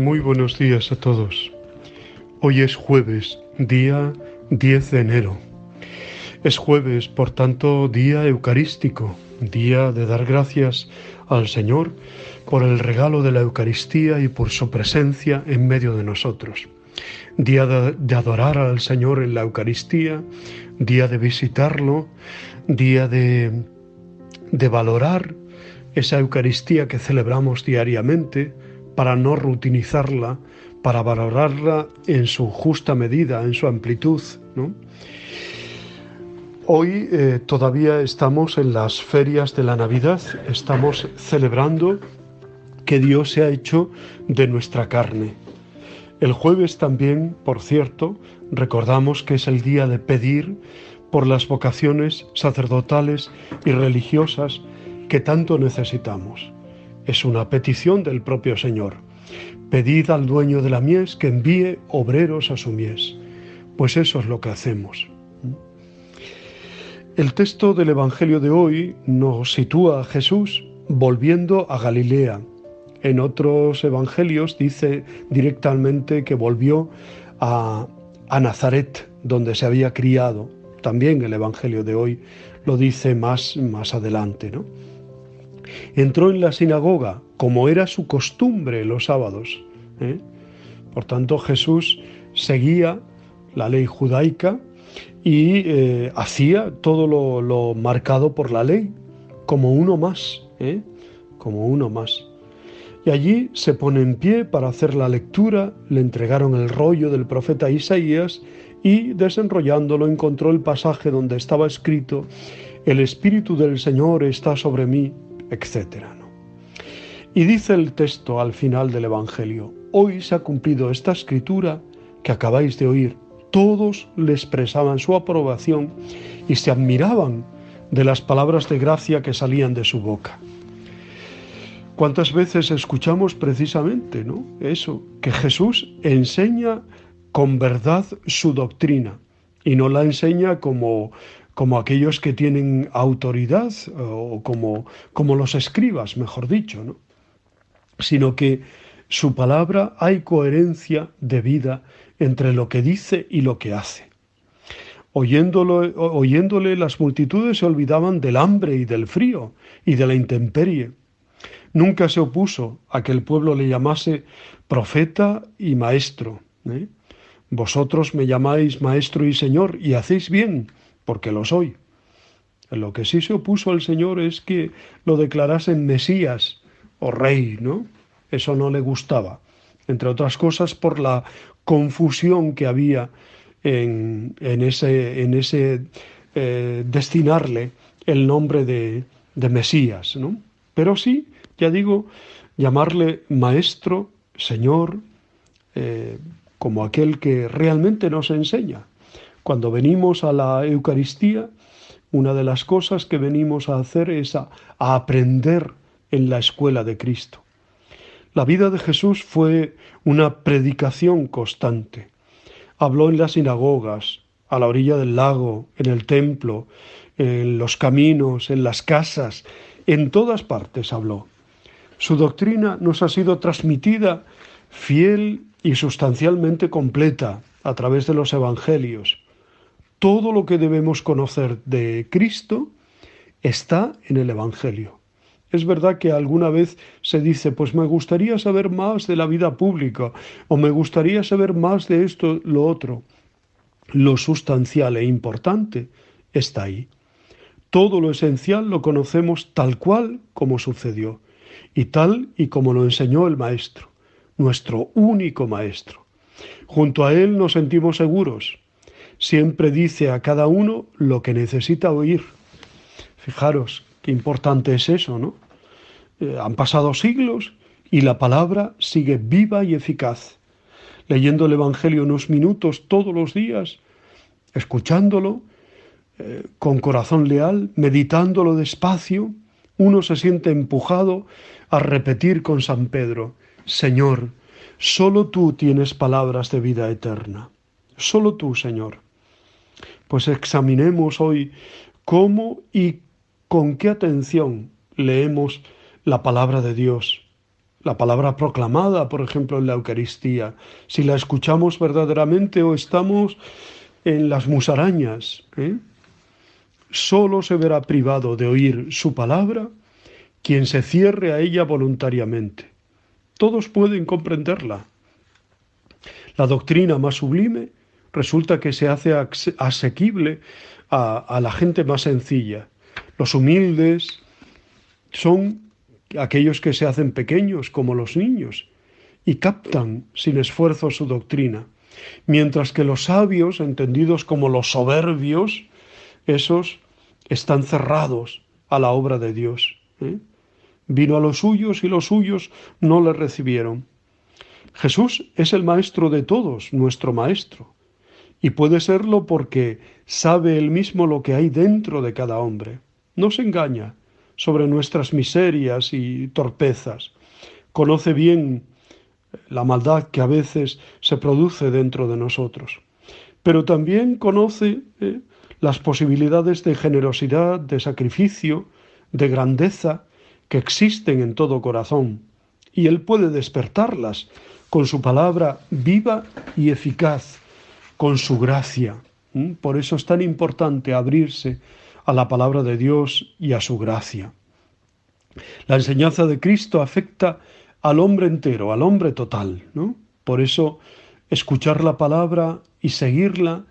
Muy buenos días a todos. Hoy es jueves, día 10 de enero. Es jueves, por tanto, día eucarístico, día de dar gracias al Señor por el regalo de la Eucaristía y por su presencia en medio de nosotros. Día de adorar al Señor en la Eucaristía, día de visitarlo, día de valorar esa Eucaristía que celebramos diariamente, para no rutinizarla, para valorarla en su justa medida, en su amplitud, ¿no? Hoy todavía estamos en las ferias de la Navidad, estamos celebrando que Dios se ha hecho de nuestra carne. El jueves también, por cierto, recordamos que es el día de pedir por las vocaciones sacerdotales y religiosas que tanto necesitamos. Es una petición del propio Señor. Pedid al dueño de la mies que envíe obreros a su mies. Pues eso es lo que hacemos. El texto del Evangelio de hoy nos sitúa a Jesús volviendo a Galilea. En otros evangelios dice directamente que volvió a Nazaret, donde se había criado. También el Evangelio de hoy lo dice más adelante, ¿no? Entró en la sinagoga, como era su costumbre los sábados. Por tanto, Jesús seguía la ley judaica y hacía todo lo marcado por la ley, como uno más, como uno más. Y allí se pone en pie para hacer la lectura, le entregaron el rollo del profeta Isaías y desenrollándolo encontró el pasaje donde estaba escrito: el Espíritu del Señor está sobre mí, etcétera, ¿no? Y dice el texto al final del Evangelio: hoy se ha cumplido esta escritura que acabáis de oír. Todos le expresaban su aprobación y se admiraban de las palabras de gracia que salían de su boca. ¿Cuántas veces escuchamos precisamente, ¿no?, eso, que Jesús enseña con verdad su doctrina y no la enseña como aquellos que tienen autoridad o como los escribas, mejor dicho, ¿no?, sino que su palabra hay coherencia de vida entre lo que dice y lo que hace. Oyéndole, las multitudes se olvidaban del hambre y del frío y de la intemperie. Nunca se opuso a que el pueblo le llamase profeta y maestro. Vosotros me llamáis maestro y señor y hacéis bien, porque lo soy. En lo que sí se opuso al Señor es que lo declarasen Mesías o rey, ¿no? Eso no le gustaba, entre otras cosas por la confusión que había en ese destinarle el nombre de Mesías, ¿no? Pero sí, ya digo, llamarle maestro, señor, como aquel que realmente nos enseña. Cuando venimos a la Eucaristía, una de las cosas que venimos a hacer es a aprender en la escuela de Cristo. La vida de Jesús fue una predicación constante. Habló en las sinagogas, a la orilla del lago, en el templo, en los caminos, en las casas, en todas partes habló. Su doctrina nos ha sido transmitida fiel y sustancialmente completa a través de los evangelios. Todo lo que debemos conocer de Cristo está en el Evangelio. Es verdad que alguna vez se dice, pues me gustaría saber más de la vida pública, o me gustaría saber más de esto, lo otro. Lo sustancial e importante está ahí. Todo lo esencial lo conocemos tal cual como sucedió, y tal y como lo enseñó el Maestro, nuestro único Maestro. Junto a Él nos sentimos seguros. Siempre dice a cada uno lo que necesita oír. Fijaros qué importante es eso, ¿no? Han pasado siglos y la palabra sigue viva y eficaz. Leyendo el Evangelio unos minutos todos los días, escuchándolo con corazón leal, meditándolo despacio, uno se siente empujado a repetir con San Pedro: Señor, solo tú tienes palabras de vida eterna. Solo tú, Señor. Pues examinemos hoy cómo y con qué atención leemos la palabra de Dios. la palabra proclamada, por ejemplo, en la Eucaristía, si la escuchamos verdaderamente o estamos en las musarañas, ¿eh? Solo se verá privado de oír su palabra quien se cierre a ella voluntariamente. Todos pueden comprenderla. La doctrina más sublime resulta que se hace asequible a la gente más sencilla. Los humildes son aquellos que se hacen pequeños como los niños y captan sin esfuerzo su doctrina, mientras que los sabios, entendidos como los soberbios, esos están cerrados a la obra de Dios, ¿eh? Vino a los suyos y los suyos no le recibieron. Jesús es el maestro de todos, nuestro maestro, y puede serlo porque sabe él mismo lo que hay dentro de cada hombre. No se engaña sobre nuestras miserias y torpezas. Conoce bien la maldad que a veces se produce dentro de nosotros, pero también conoce las posibilidades de generosidad, de sacrificio, de grandeza que existen en todo corazón, y Él puede despertarlas con su palabra viva y eficaz, con su gracia. Por eso es tan importante abrirse a la palabra de Dios y a su gracia. La enseñanza de Cristo afecta al hombre entero, al hombre total, ¿no? Por eso escuchar la palabra y seguirla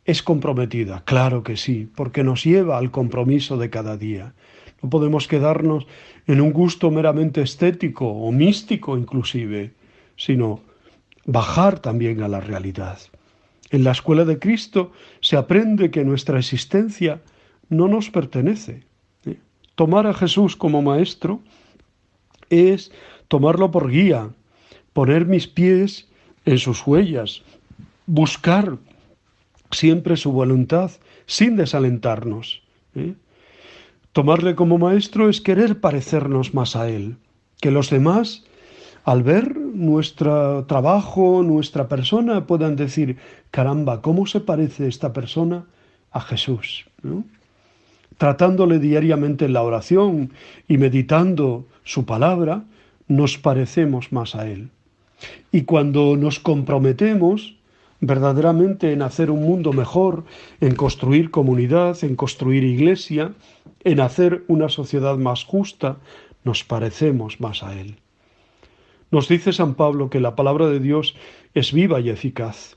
es comprometida, claro que sí, porque nos lleva al compromiso de cada día. No podemos quedarnos en un gusto meramente estético o místico inclusive, sino bajar también a la realidad. En la escuela de Cristo se aprende que nuestra existencia no nos pertenece. Tomar a Jesús como maestro es tomarlo por guía, poner mis pies en sus huellas, buscar siempre su voluntad sin desalentarnos. Tomarle como maestro es querer parecernos más a Él, que los demás, al ver nuestro trabajo, nuestra persona, puedan decir, caramba, ¿cómo se parece esta persona a Jesús? ¿No? Tratándole diariamente en la oración y meditando su palabra, nos parecemos más a Él. Y cuando nos comprometemos verdaderamente en hacer un mundo mejor, en construir comunidad, en construir iglesia, en hacer una sociedad más justa, nos parecemos más a Él. Nos dice San Pablo que la palabra de Dios es viva y eficaz.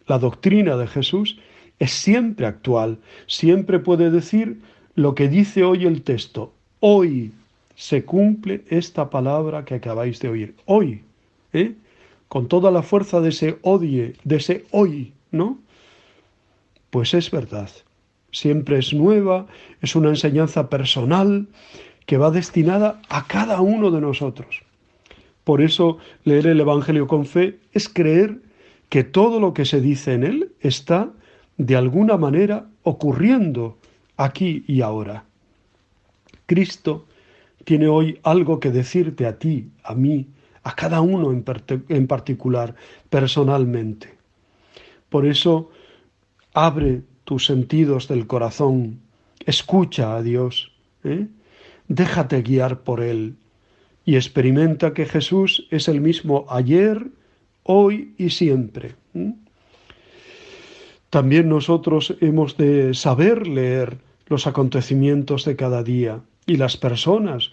La doctrina de Jesús es siempre actual, siempre puede decir lo que dice hoy el texto. Hoy se cumple esta palabra que acabáis de oír. Hoy, con toda la fuerza de ese odie, de ese hoy, ¿no? Pues es verdad. Siempre es nueva, es una enseñanza personal que va destinada a cada uno de nosotros. Por eso leer el Evangelio con fe es creer que todo lo que se dice en él está de alguna manera ocurriendo aquí y ahora. Cristo tiene hoy algo que decirte a ti, a mí, a cada uno en particular, personalmente. Por eso abre tus sentidos del corazón, escucha a Dios, déjate guiar por Él y experimenta que Jesús es el mismo ayer, hoy y siempre. También nosotros hemos de saber leer los acontecimientos de cada día y las personas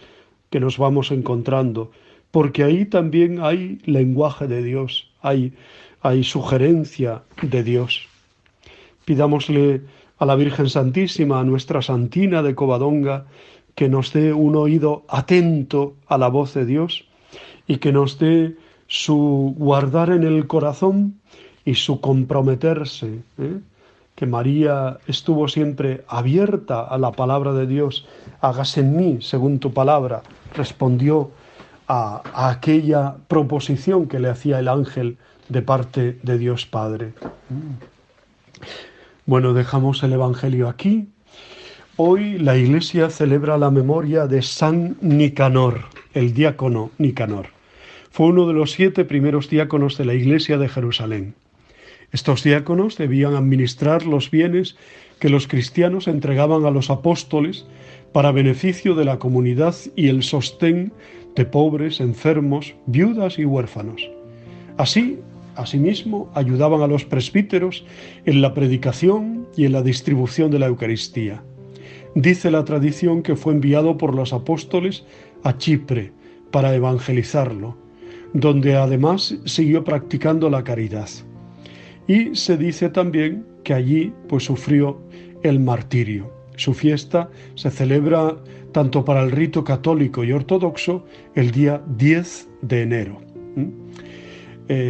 que nos vamos encontrando, porque ahí también hay lenguaje de Dios, hay sugerencia de Dios. Pidámosle a la Virgen Santísima, a nuestra Santina de Covadonga, que nos dé un oído atento a la voz de Dios y que nos dé su guardar en el corazón y su comprometerse, que María estuvo siempre abierta a la palabra de Dios. Hágase en mí según tu palabra, respondió a aquella proposición que le hacía el ángel de parte de Dios Padre. Bueno, dejamos el Evangelio aquí. Hoy la Iglesia celebra la memoria de San Nicanor, el diácono Nicanor. Fue uno de los 7 primeros diáconos de la Iglesia de Jerusalén. Estos diáconos debían administrar los bienes que los cristianos entregaban a los apóstoles para beneficio de la comunidad y el sostén de pobres, enfermos, viudas y huérfanos. Asimismo, ayudaban a los presbíteros en la predicación y en la distribución de la Eucaristía. Dice la tradición que fue enviado por los apóstoles a Chipre para evangelizarlo, donde además siguió practicando la caridad. Y se dice también que allí sufrió el martirio. Su fiesta se celebra tanto para el rito católico y ortodoxo el día 10 de enero.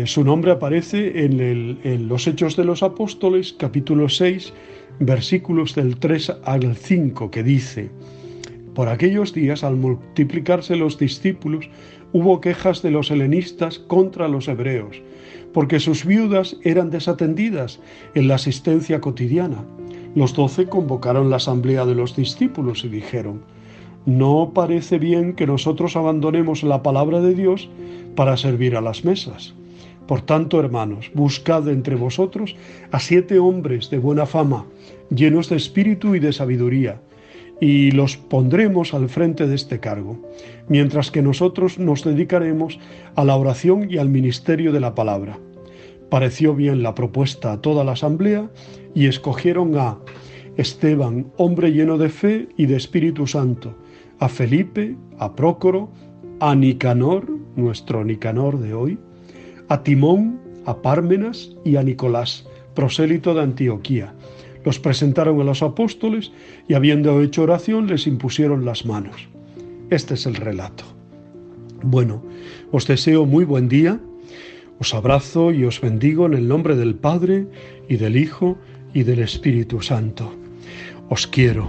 Su nombre aparece en los Hechos de los Apóstoles, capítulo 6, versículos del 3 al 5, que dice: por aquellos días, al multiplicarse los discípulos, hubo quejas de los helenistas contra los hebreos, porque sus viudas eran desatendidas en la asistencia cotidiana. Los 12 convocaron la asamblea de los discípulos y dijeron: no parece bien que nosotros abandonemos la palabra de Dios para servir a las mesas. Por tanto, hermanos, buscad entre vosotros a 7 hombres de buena fama, llenos de espíritu y de sabiduría, y los pondremos al frente de este cargo, mientras que nosotros nos dedicaremos a la oración y al ministerio de la palabra. Pareció bien la propuesta a toda la asamblea y escogieron a Esteban, hombre lleno de fe y de Espíritu Santo, a Felipe, a Prócoro, a Nicanor, nuestro Nicanor de hoy, a Timón, a Pármenas y a Nicolás, prosélito de Antioquía. Los presentaron a los apóstoles y, habiendo hecho oración, les impusieron las manos. Este es el relato. Bueno, os deseo muy buen día, os abrazo y os bendigo en el nombre del Padre, y del Hijo, y del Espíritu Santo. Os quiero.